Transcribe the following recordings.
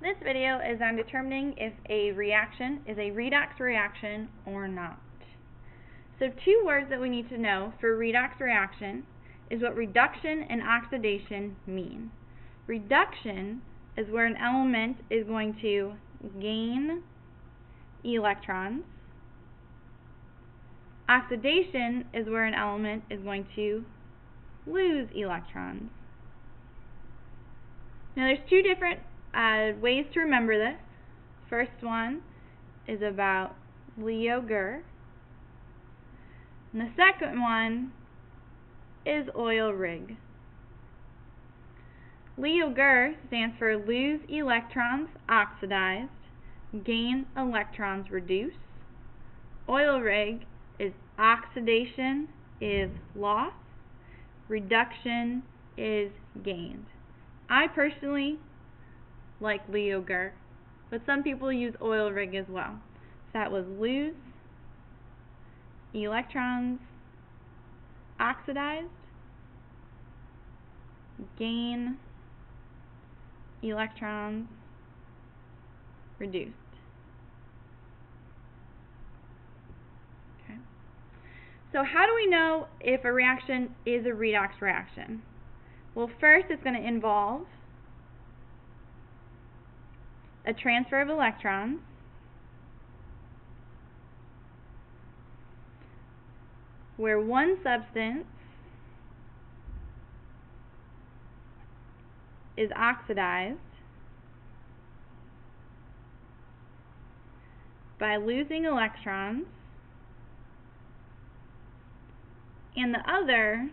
This video is on determining if a reaction is a redox reaction or not. So two words that we need to know for redox reaction is what reduction and oxidation mean. Reduction is where an element is going to gain electrons. Oxidation is where an element is going to lose electrons. Now there's two different ways to remember this. First one is about Leo Ger, and the second one is oil rig. Leo Ger stands for lose electrons oxidized, gain electrons reduced. Oil rig is oxidation is loss, reduction is gained. I personally like Leo Ger, but some people use oil rig as well. So that was lose electrons oxidized, gain electrons reduced. Okay. So how do we know if a reaction is a redox reaction? Well, first it's going to involve a transfer of electrons, where one substance is oxidized by losing electrons, and the other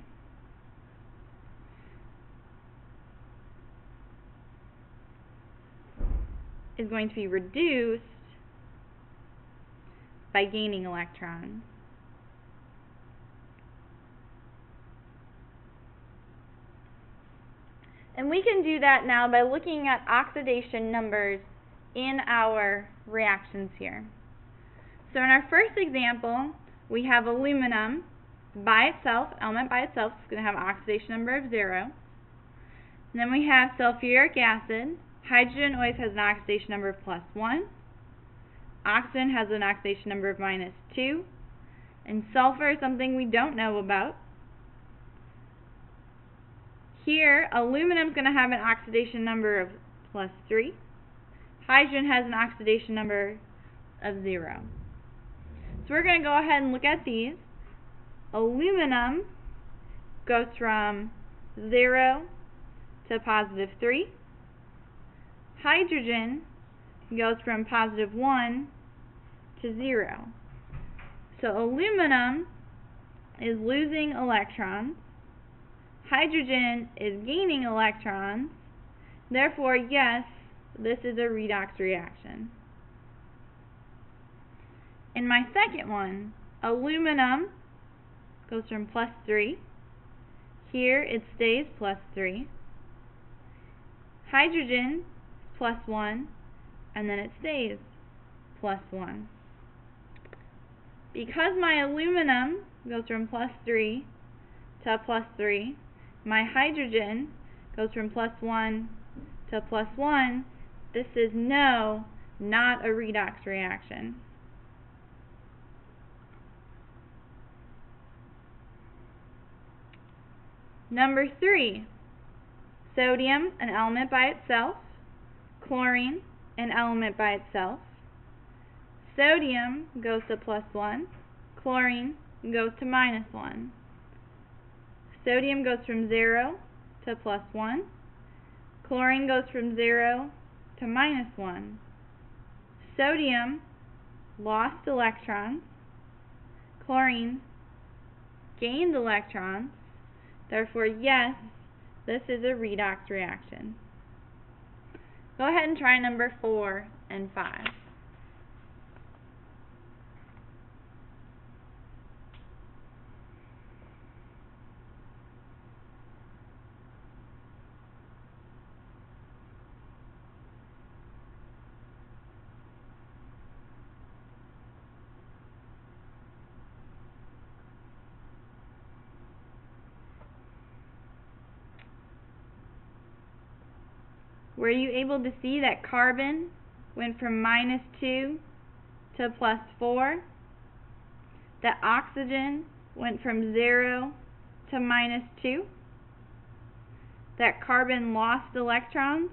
is going to be reduced by gaining electrons. And we can do that now by looking at oxidation numbers in our reactions here. So in our first example, we have aluminum by itself, element by itself, is going to have an oxidation number of 0. And then we have sulfuric acid. Hydrogen always has an oxidation number of +1. Oxygen has an oxidation number of -2. And sulfur is something we don't know about. Here, aluminum is going to have an oxidation number of +3. Hydrogen has an oxidation number of 0. So we're going to go ahead and look at these. Aluminum goes from 0 to +3. Hydrogen goes from +1 to 0. So aluminum is losing electrons. Hydrogen is gaining electrons. Therefore, yes, this is a redox reaction. In my second one, aluminum goes from +3. Here it stays +3. Hydrogen +1, and then it stays +1. Because my aluminum goes from +3 to +3, my hydrogen goes from +1 to +1, this is not a redox reaction. Number 3, sodium, an element by itself. Chlorine, an element by itself. Sodium goes to +1. Chlorine goes to -1. Sodium goes from 0 to +1. Chlorine goes from 0 to -1. Sodium lost electrons. Chlorine gained electrons. Therefore, yes, this is a redox reaction. Go ahead and try number 4 and 5. Were you able to see that carbon went from -2 to +4? That oxygen went from 0 to -2? That carbon lost electrons?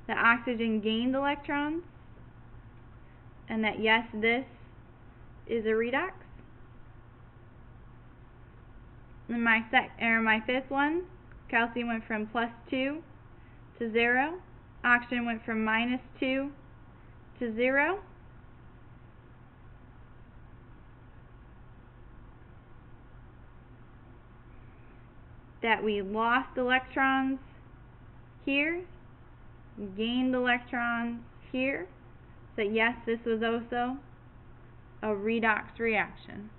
That oxygen gained electrons? And that yes, this is a redox? And my fifth one, calcium went from +2 to 0. Oxygen went from -2 to 0. That we lost electrons here, gained electrons here. So yes, this was also a redox reaction.